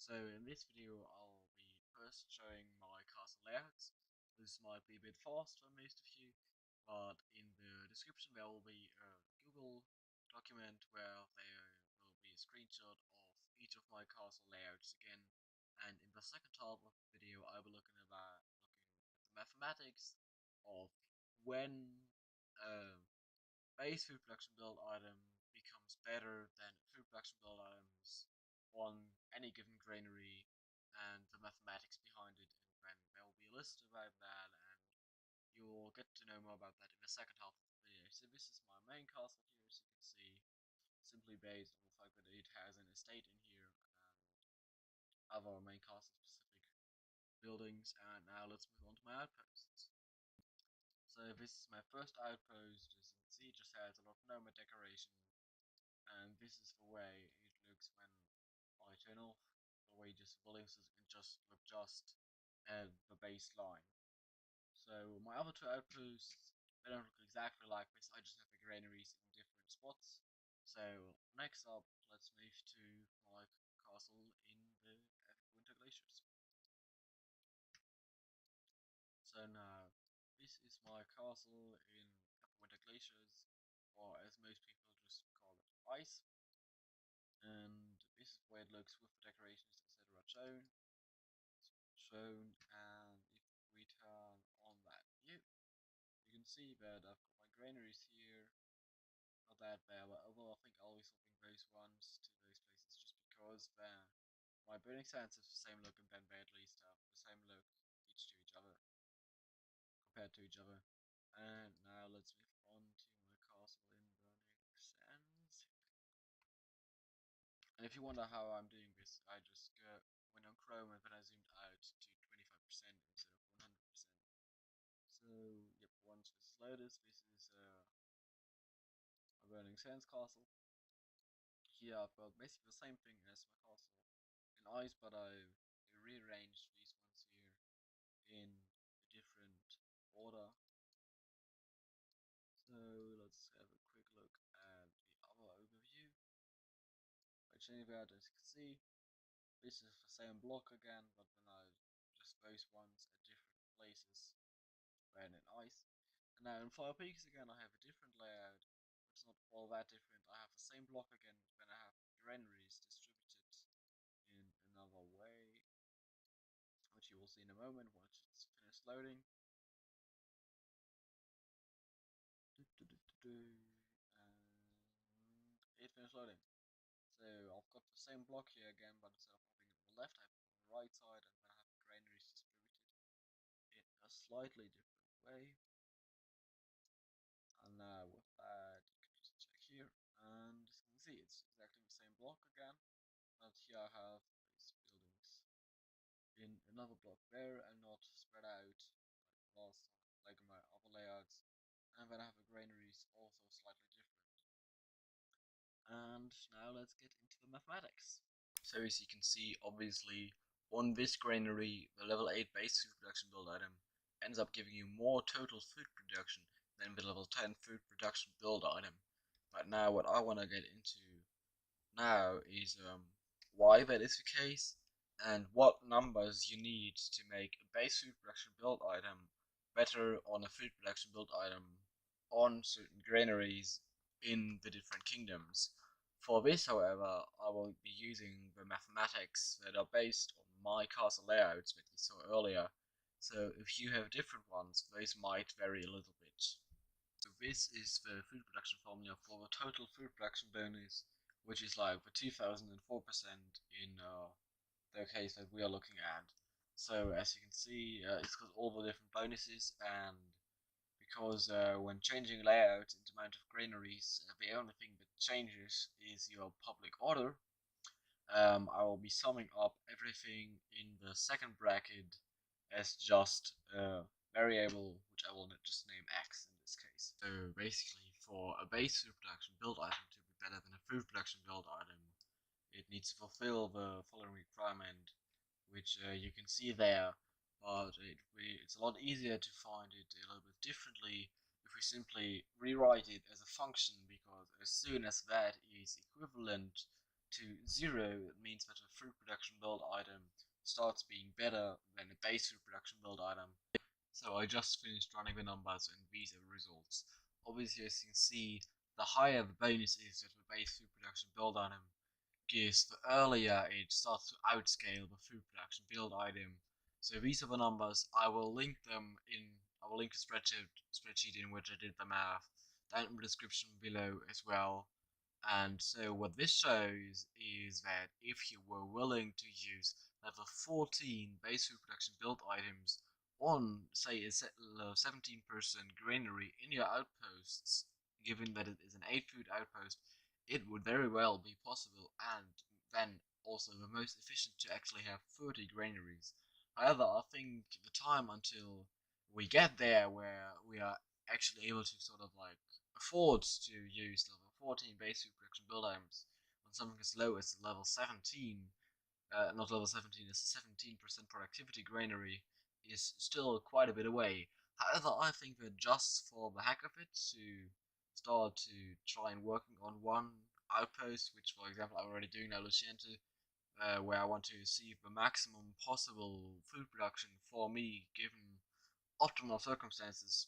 So in this video I'll be first showing my castle layouts. This might be a bit fast for most of you, but in the description there will be a Google document where there will be a screenshot of each of my castle layouts again. And in the second half of the video I will looking at the mathematics of when base food production build item becomes better than food production build items on any given granary, and the mathematics behind it, and then there will be a list about that, and you will get to know more about that in the second half of the video. So this is my main castle here, as you can see, simply based on the fact that it has an estate in here and other main castle specific buildings. And now let's move on to my outposts. So this is my first outpost. As you can see, it just has a lot of nomad decoration, and this is the way it looks when I turn off the way just buildings can just look just the baseline. So my other two outposts, they don't look exactly like this. I just have the granaries in different spots. So next up, let's move to my castle in the Winter Glaciers. So now, this is my castle in Winter Glaciers, or as most people just call it, ice. And this is where it looks with the decorations, etc. shown. And if we turn on that view, you can see that I've got my granaries here. Not that bad, but although I think I'll be swapping those ones to those places just because my burning sands have the same look, and then they at least have the same look compared to each other. And now let's move on to my castle in Burning Sands. And if you wonder how I'm doing this, I just went on Chrome and then I zoomed out to 25% instead of 100%. So, yep, once this is loaded, this is my Burning Sands castle. Here I've got basically the same thing as my castle in ice, but I've rearranged these ones here in a different order. So let's have a quick look at the other overview. By changing that, as you can see, this is the same block again, but then I just those ones at different places when in ice. And now in Fire Peaks again, I have a different layout. It's not all that different. I have the same block again, but then I have granaries distributed in another way, which you will see in a moment once it's finished loading. And it finished loading. So I've got the same block here again, but instead of having it on the left, I have it on the right side, and then I have the granaries distributed in a slightly different way. And now with that, you can just check here, and as you can see, it's exactly the same block again, but here I have these buildings in another block there and not spread out like my other layouts. And then I have the granaries also slightly different. And now let's get into the mathematics. So as you can see, obviously, on this granary, the level 8 base food production build item ends up giving you more total food production than the level 10 food production build item. But now what I want to get into now is why that is the case, and what numbers you need to make a base food production build item better on a food production build item on certain granaries in the different kingdoms. For this, however, I will be using the mathematics that are based on my castle layouts that you saw earlier. So if you have different ones, those might vary a little bit. So this is the food production formula for the total food production bonus, which is like the 2004% in the case that we are looking at. So as you can see, it's got all the different bonuses, and because when changing layout and amount of granaries, the only thing that changes is your public order. I will be summing up everything in the second bracket as just a variable, which I will just name x in this case. So basically, for a base food production build item to be better than a food production build item, it needs to fulfill the following requirement, which you can see there, but it's a lot easier to find it a little bit differently if we simply rewrite it as a function, because as soon as that is equivalent to 0, it means that a fruit production build item starts being better than a base fruit production build item. So I just finished running the numbers and these are the results. Obviously, as you can see, the higher the bonus is that the base food production build item gives, the earlier it starts to outscale the food production build item. So these are the numbers. I will link them in. I will link a spreadsheet in which I did the math down in the description below as well. And so what this shows is that if you were willing to use level 14 base food production build items on, say, a 17% granary in your outposts, given that it is an 8 food outpost, it would very well be possible and then also the most efficient to actually have 30 granaries. However, I think the time until we get there where we are actually able to sort of like afford to use level 14 basic production build items on something as low as level 17, not level 17, it's a 17% productivity granary, is still quite a bit away. However, I think that just for the heck of it, to start to try and working on one outpost, which for example I'm already doing now, Luciente, where I want to see the maximum possible food production for me given optimal circumstances,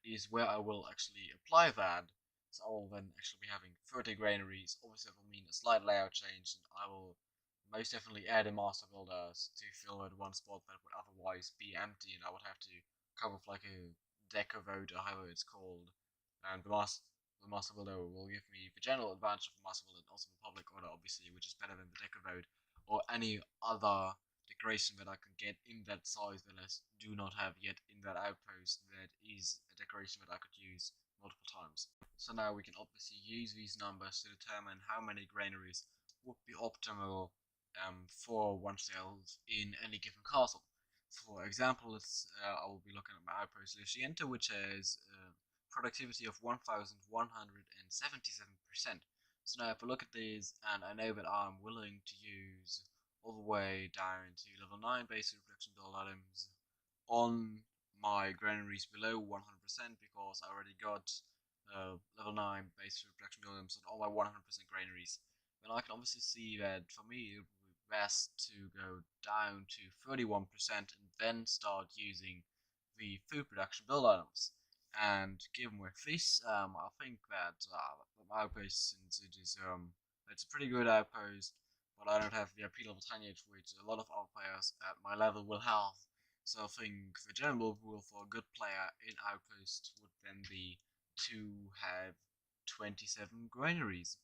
is where I will actually apply that. So I will then actually be having 30 granaries. Obviously that will mean a slight layout change, and I will most definitely add a master builders to fill at one spot that would otherwise be empty, and I would have to come with like a deco vote or however it's called. And the master builder will give me the general advantage of the master builder and also the public order, obviously, which is better than the deco vote or any other decoration that I can get in that size that I do not have yet in that outpost that is a decoration that I could use multiple times. So now we can obviously use these numbers to determine how many granaries would be optimal for oneself in any given castle. For example, I will be looking at my outpost Luciente, which has productivity of 1177%. So now if I look at these and I know that I'm willing to use all the way down to level 9 basic production build items on my granaries below 100% because I already got level 9 basic production build items on all my 100% granaries. Then I can obviously see that for me it would be best to go down to 31% and then start using the food production build items. And given with this, I think that my outpost, since it's a pretty good outpost, but I don't have the appeal of tonnage, which a lot of other players at my level will have. So I think the general rule for a good player in outpost would then be to have 27 granaries.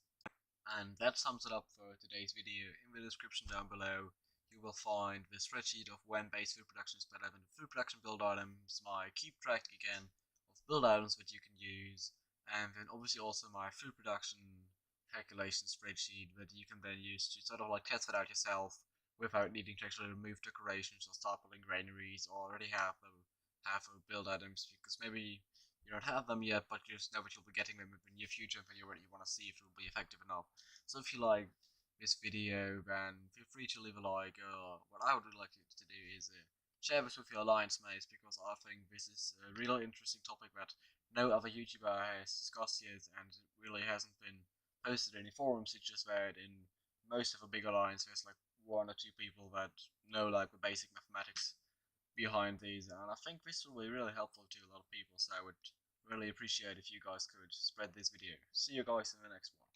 And that sums it up for today's video. In the description down below, you will find the spreadsheet of when base food production is better than food production build items, my keep track again of build items that you can use, and then obviously also my food production calculation spreadsheet that you can then use to sort of like test it out yourself without needing to actually remove decorations or start building granaries or already have build items, because maybe you don't have them yet, but you just know that you'll be getting them in the near future and you already want to see if it will be effective enough. So if you like this video, then feel free to leave a like. What I would really like you to do is share this with your alliance mates, because I think this is a really interesting topic that no other YouTuber has discussed yet, and it really hasn't been posted in any forums. It's just that in most of the big alliance there's like one or two people that know like the basic mathematics behind these, and I think this will be really helpful to a lot of people, so I would really appreciate if you guys could spread this video. See you guys in the next one.